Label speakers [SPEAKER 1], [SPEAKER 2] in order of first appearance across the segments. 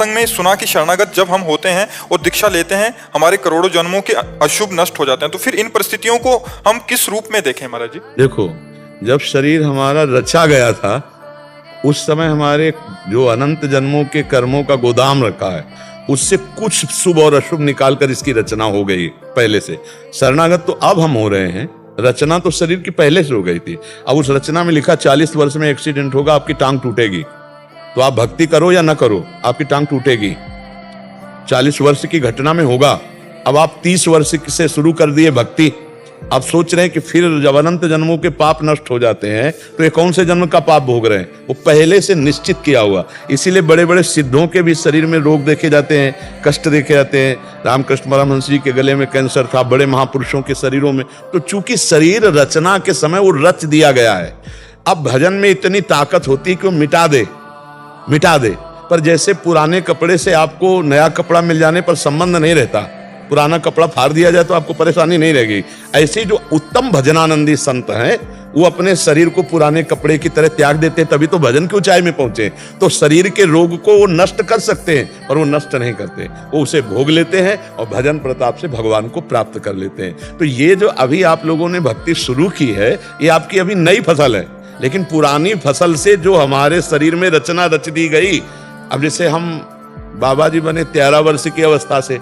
[SPEAKER 1] संग में सुना कि शरणागत जब हम होते हैं और दीक्षा लेते हैं हमारे करोड़ों जन्मों के अशुभ नष्ट हो जाते हैं। तो फिर इन परिस्थितियों को हम किस रूप में देखें महाराज जी?
[SPEAKER 2] देखो, जब शरीर हमारा रचा गया था उस समय हमारे जो अनंत जन्मों के कर्मों का गोदाम रखा है उससे कुछ शुभ और अशुभ निकालकर इसकी रचना हो गई पहले से। शरणागत तो अब हम हो रहे हैं, रचना तो शरीर की पहले से हो गई थी। अब उस रचना में लिखा 40 वर्ष में एक्सीडेंट होगा, आपकी टांग टूटेगी, तो आप भक्ति करो या ना करो आपकी टांग टूटेगी। 40 वर्ष की घटना में होगा। अब आप 30 वर्ष से शुरू कर दिए भक्ति, आप सोच रहे हैं कि फिर जब अनंत जन्मों के पाप नष्ट हो जाते हैं तो ये कौन से जन्म का पाप भोग रहे हैं? वो पहले से निश्चित किया हुआ। इसीलिए बड़े बड़े सिद्धों के भी शरीर में रोग देखे जाते हैं, कष्ट देखे जाते हैं। रामकृष्ण परमहंस जी के गले में कैंसर था, बड़े महापुरुषों के शरीरों में। तो चूंकि शरीर रचना के समय वो रच दिया गया है, अब भजन में इतनी ताकत होती है कि वो मिटा दे। पर जैसे पुराने कपड़े से आपको नया कपड़ा मिल जाने पर संबंध नहीं रहता, पुराना कपड़ा फाड़ दिया जाए तो आपको परेशानी नहीं रहेगी। ऐसे जो उत्तम भजनानंदी संत हैं वो अपने शरीर को पुराने कपड़े की तरह त्याग देते हैं, तभी तो भजन की ऊंचाई में पहुंचे। तो शरीर के रोग को वो नष्ट कर सकते हैं पर वो नष्ट नहीं करते, वो उसे भोग लेते हैं और भजन प्रताप से भगवान को प्राप्त कर लेते हैं। तो ये जो अभी आप लोगों ने भक्ति शुरू की है ये आपकी अभी नई फसल है, लेकिन पुरानी फसल से जो हमारे शरीर में रचना रच दी गई। अब जैसे हम बाबा जी बने 13 वर्ष की अवस्था से,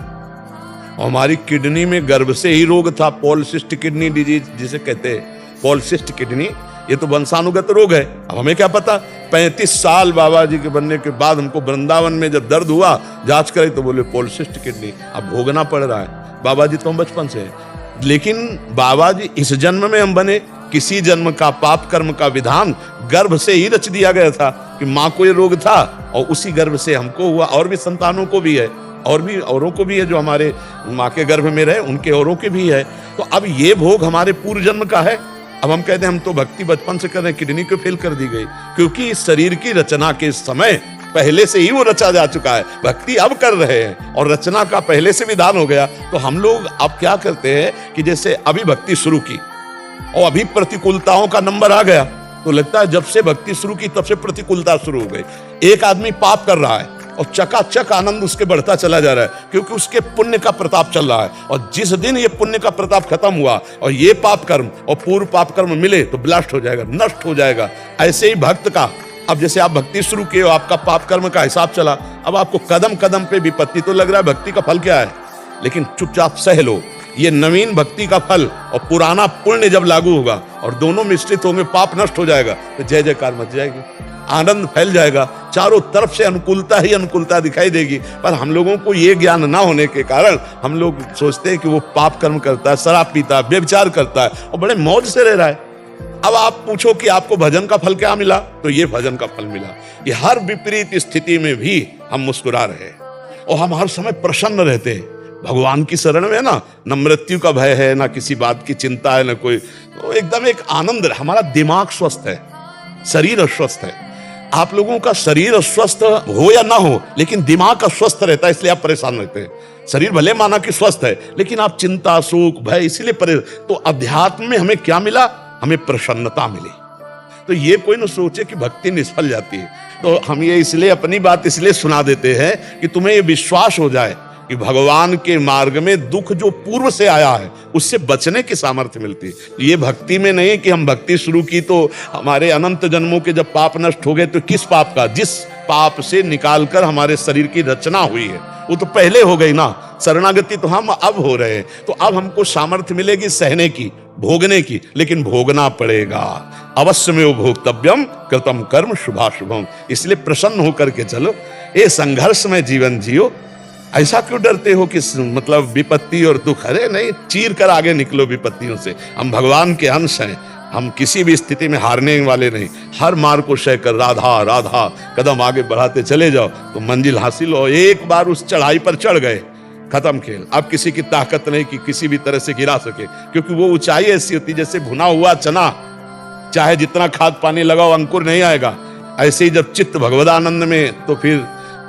[SPEAKER 2] हमारी किडनी में गर्भ से ही रोग था, पॉलिसिस्ट किडनी डिजीज जिसे कहते हैं, पॉलिसिस्ट किडनी। ये तो वंशानुगत रोग है। अब हमें क्या पता, 35 साल बाबा जी के बनने के बाद हमको वृंदावन में जब दर्द हुआ, जांच करे तो बोले पॉलिसिस्ट किडनी। अब भोगना पड़ रहा है। बाबा जी तो हम बचपन से हैं, लेकिन बाबा जी इस जन्म में हम बने, किसी जन्म का पाप कर्म का विधान गर्भ से ही रच दिया गया था कि माँ को ये रोग था और उसी गर्भ से हमको हुआ। और भी संतानों को भी है, और भी औरों को भी है, जो हमारे माँ के गर्भ में रहे उनके औरों के भी है। तो अब ये भोग हमारे पूर्व जन्म का है। अब हम कहते हैं हम तो भक्ति बचपन से कर रहे हैं, किडनी को फेल कर दी गई, क्योंकि इस शरीर की रचना के समय पहले से ही वो रचा जा चुका है। भक्ति अब कर रहे हैं और रचना का पहले से विधान हो गया। तो हम लोग अब क्या करते हैं कि जैसे अभी भक्ति शुरू की और अभी प्रतिकूलताओं का नंबर आ गया, तो लगता है जब से भक्ति शुरू की तब से प्रतिकूलता शुरू हो गई। एक आदमी पाप कर रहा है और चकाचक आनंद उसके बढ़ता चला जा रहा है, क्योंकि उसके पुण्य का प्रताप चल रहा है। और जिस दिन ये पुण्य का प्रताप खत्म हुआ और ये पाप कर्म और पूर्व पाप कर्म मिले तो ब्लास्ट हो जाएगा, नष्ट हो जाएगा। ऐसे ही भक्त का, अब जैसे आप भक्ति शुरू किए हो, आपका पाप कर्म का हिसाब चला, अब आपको कदम कदम पे विपत्ति, तो लग रहा है भक्ति का फल क्या है, लेकिन चुपचाप सह लो। ये नवीन भक्ति का फल और पुराना पुण्य जब लागू होगा और दोनों मिश्रित होंगे, पाप नष्ट हो जाएगा, तो जय जयकार मच जाएगी, आनंद फैल जाएगा, चारों तरफ से अनुकूलता ही अनुकूलता दिखाई देगी। पर हम लोगों को ये ज्ञान ना होने के कारण हम लोग सोचते हैं कि वो पाप कर्म करता है, शराब पीता है, व्यभिचार करता है और बड़े मौज से रह रहा है। अब आप पूछो कि आपको भजन का फल क्या मिला, तो ये भजन का फल मिला। ये हर विपरीत स्थिति में भी हम मुस्कुरा रहे हैं और हम हर समय प्रसन्न रहते हैं। भगवान की शरण में ना, न मृत्यु का भय है, ना किसी बात की चिंता है, ना कोई, तो एकदम एक आनंद है। हमारा दिमाग स्वस्थ है, शरीर अस्वस्थ है। आप लोगों का शरीर अस्वस्थ हो या ना हो, लेकिन दिमाग अस्वस्थ रहता है, इसलिए आप परेशान रहते हैं। शरीर भले माना कि स्वस्थ है, लेकिन आप चिंता, शोक, भय, इसीलिए तो अध्यात्म में हमें क्या मिला? हमें प्रसन्नता मिली। तो ये कोई न सोचे कि भक्ति निष्फल जाती है। तो हम ये इसलिए अपनी बात इसलिए सुना देते हैं कि तुम्हें ये विश्वास हो जाए कि भगवान के मार्ग में दुख जो पूर्व से आया है उससे बचने की सामर्थ्य मिलती है। ये भक्ति में नहीं कि हम भक्ति शुरू की तो हमारे अनंत जन्मों के जब पाप नष्ट हो गए, तो किस पाप का? जिस पाप से निकालकर हमारे शरीर की रचना हुई है वो तो पहले हो गई ना। शरणागति तो हम अब हो रहे हैं, तो अब हमको सामर्थ्य मिलेगी सहने की, भोगने की, लेकिन भोगना पड़ेगा। अवश्य में वो भोक्तव्यम कृतम कर्म शुभाशुभम। इसलिए प्रसन्न होकर के चलो, ये संघर्ष में जीवन जियो। ऐसा क्यों डरते हो कि मतलब विपत्ति और दुख? अरे नहीं, चीर कर आगे निकलो विपत्तियों से। हम भगवान के अंश हैं, हम किसी भी स्थिति में हारने वाले नहीं। हर मार को सह कर राधा राधा कदम आगे बढ़ाते चले जाओ तो मंजिल हासिल हो। एक बार उस चढ़ाई पर चढ़ गए, खत्म खेल। अब किसी की ताकत नहीं कि किसी भी तरह से गिरा सके, क्योंकि वो ऊंचाई ऐसी होती जैसे भुना हुआ चना, चाहे जितना खाद पानी लगाओ अंकुर नहीं आएगा। ऐसे ही जब चित्त भगवदानंद में, तो फिर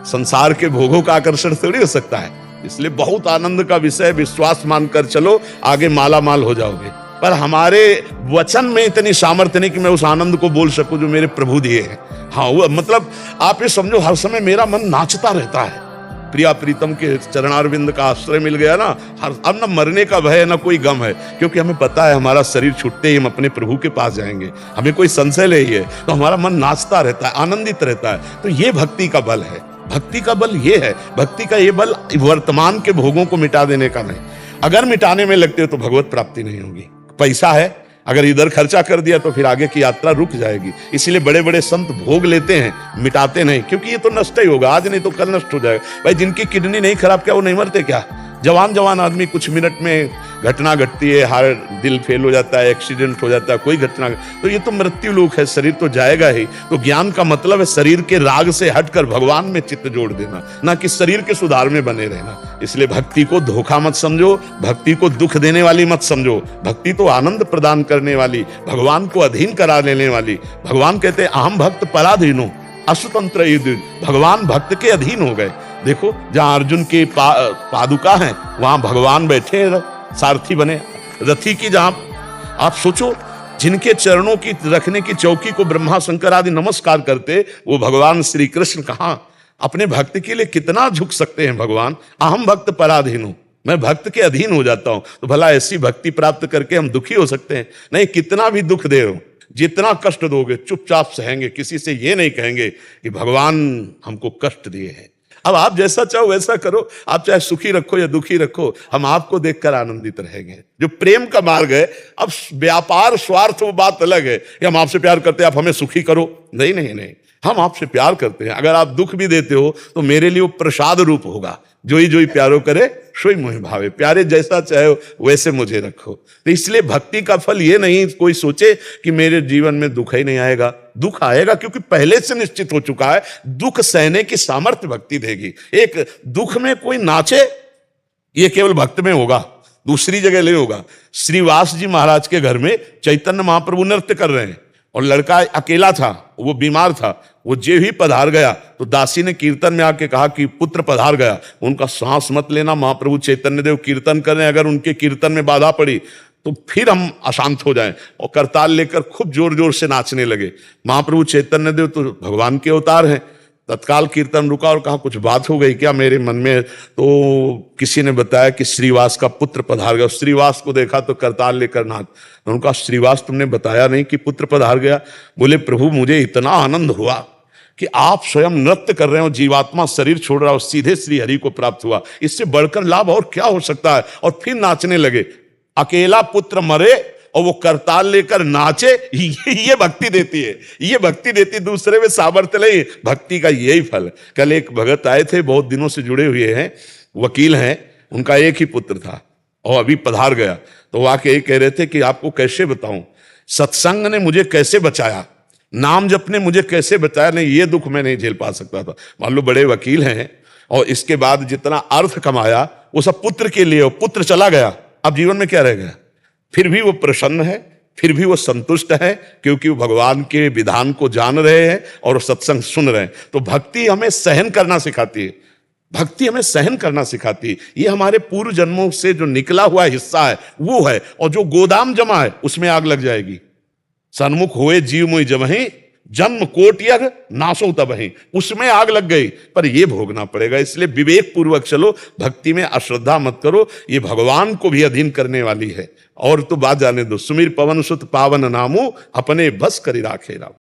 [SPEAKER 2] संसार के भोगों का आकर्षण थोड़ी हो सकता है। इसलिए बहुत आनंद का विषय, विश्वास मानकर चलो, आगे माला माल हो जाओगे। पर हमारे वचन में इतनी सामर्थ्य नहीं कि मैं उस आनंद को बोल सकूं जो मेरे प्रभु दिए हैं। हाँ, वो मतलब आप ये समझो, हर समय मेरा मन नाचता रहता है। प्रिया प्रीतम के चरणारविंद का आश्रय मिल गया ना, अब न मरने का भय न कोई गम है, क्योंकि हमें पता है हमारा शरीर छूटते ही हम अपने प्रभु के पास जाएंगे, हमें कोई संशय नहीं है। तो हमारा मन नाचता रहता है, आनंदित रहता है। तो ये भक्ति का बल है। भक्ति का बल ये है। भक्ति का ये बल वर्तमान के भोगों को मिटा देने का नहीं। अगर मिटाने में लगते हो तो भगवत प्राप्ति नहीं होगी। पैसा है, अगर इधर खर्चा कर दिया तो फिर आगे की यात्रा रुक जाएगी। इसीलिए बड़े बड़े संत भोग लेते हैं, मिटाते नहीं, क्योंकि ये तो नष्ट ही होगा, आज नहीं तो कल नष्ट हो जाएगा। भाई जिनकी किडनी नहीं खराब, क्या वो नहीं मरते क्या? जवान आदमी, कुछ मिनट में घटना घटती है, हार दिल फेल हो जाता है, एक्सीडेंट हो जाता है, कोई घटना, तो ये तो मृत्यु लोक है, शरीर तो जाएगा ही। तो ज्ञान का मतलब है शरीर के राग से हटकर भगवान में चित्त जोड़ देना, ना कि शरीर के सुधार में बने रहना। इसलिए भक्ति को धोखा मत समझो, भक्ति को दुख देने वाली मत समझो। भक्ति तो आनंद प्रदान करने वाली, भगवान को अधीन करा लेने वाली। भगवान कहते हैं अहम भक्त पराधीनो असुतंत्र युद्ध, भगवान भक्त के अधीन हो गए। देखो, जहां अर्जुन के पादुका हैं वहां भगवान बैठे सारथी बने रथी की। जहां आप सोचो, जिनके चरणों की रखने की चौकी को ब्रह्मा शंकर आदि नमस्कार करते, वो भगवान श्री कृष्ण कहां अपने भक्त के लिए कितना झुक सकते हैं। भगवान अहम भक्त पराधीन हूं, मैं भक्त के अधीन हो जाता हूं। तो भला ऐसी भक्ति प्राप्त करके हम दुखी हो सकते हैं? नहीं, कितना भी दुख दे, जितना कष्ट दोगे चुपचाप सहेंगे, किसी से ये नहीं कहेंगे कि भगवान हमको कष्ट दिए हैं। अब आप जैसा चाहो वैसा करो, आप चाहे सुखी रखो या दुखी रखो, हम आपको देखकर आनंदित रहेंगे। जो प्रेम का मार्ग है, अब व्यापार स्वार्थ वो बात अलग है कि हम आपसे प्यार करते हैं आप हमें सुखी करो। नहीं नहीं नहीं, हम आपसे प्यार करते हैं। अगर आप दुख भी देते हो तो मेरे लिए वो प्रसाद रूप होगा। जोई जोई प्यारो करे सोई मोहि भावे, प्यारे जैसा चाहे वैसे मुझे रखो। तो इसलिए भक्ति का फल ये नहीं कोई सोचे कि मेरे जीवन में दुख ही नहीं आएगा। दुख आएगा, क्योंकि पहले से निश्चित हो चुका है। दुख सहने की सामर्थ्य भक्ति देगी। एक दुख में कोई नाचे, ये केवल भक्त में होगा, दूसरी जगह नहीं होगा। श्रीवास जी महाराज के घर में चैतन्य महाप्रभु नृत्य कर रहे हैं और लड़का अकेला था, वो बीमार था। वो जे ही पधार गया तो दासी ने कीर्तन में आके कहा कि पुत्र पधार गया। उनका सांस मत लेना, महाप्रभु चैतन्य देव कीर्तन कर रहे हैं, अगर उनके कीर्तन में बाधा पड़ी तो फिर हम अशांत हो जाएं। और करताल लेकर खूब जोर जोर से नाचने लगे। महाप्रभु चैतन्य देव तो भगवान के अवतार हैं। तत्काल कीर्तन रुका और कहा कुछ बात हो गई क्या मेरे मन में? तो किसी ने बताया कि श्रीवास का पुत्र पधार गया। श्रीवास को देखा तो करताल लेकर नाच। उनका श्रीवास तुमने बताया नहीं कि पुत्र पधार गया? बोले प्रभु मुझे इतना आनंद हुआ कि आप स्वयं नृत्य कर रहे हो, जीवात्मा शरीर छोड़ रहा हो, सीधे श्री हरि को प्राप्त हुआ। इससे बढ़कर लाभ और क्या हो सकता है? और फिर नाचने लगे। अकेला पुत्र मरे और वो करताल लेकर नाचे, ये भक्ति देती है। ये भक्ति देती, दूसरे में सामर्थ्य नहीं। भक्ति का यही फल। कल एक भगत आए थे, बहुत दिनों से जुड़े हुए हैं, वकील हैं, उनका एक ही पुत्र था और अभी पधार गया। तो वाकई यही कह रहे थे कि आपको कैसे बताऊं, सत्संग ने मुझे कैसे बचाया, नाम जप ने मुझे कैसे बचाया। नहीं, ये दुख मैं नहीं झेल पा सकता था। मान लो बड़े वकील हैं और इसके बाद जितना अर्थ कमाया वो सब पुत्र के लिए, पुत्र चला गया, अब जीवन में क्या रह गया? फिर भी वो प्रसन्न है, फिर भी वो संतुष्ट है, क्योंकि वो भगवान के विधान को जान रहे हैं और सत्संग सुन रहे हैं। तो भक्ति हमें सहन करना सिखाती है। भक्ति हमें सहन करना सिखाती है। ये हमारे पूर्व जन्मों से जो निकला हुआ हिस्सा है वो है, और जो गोदाम जमा है उसमें आग लग जाएगी। सन्मुख होए जीव मुई जमहि, जन्म कोट यज्ञ नासो तबहि, उसमें आग लग गई, पर ये भोगना पड़ेगा। इसलिए विवेक पूर्वक चलो, भक्ति में अश्रद्धा मत करो। ये भगवान को भी अधीन करने वाली है। और तो बात जाने दो, सुमिर पवन सुत पावन नामू, अपने बस करी राखे राम।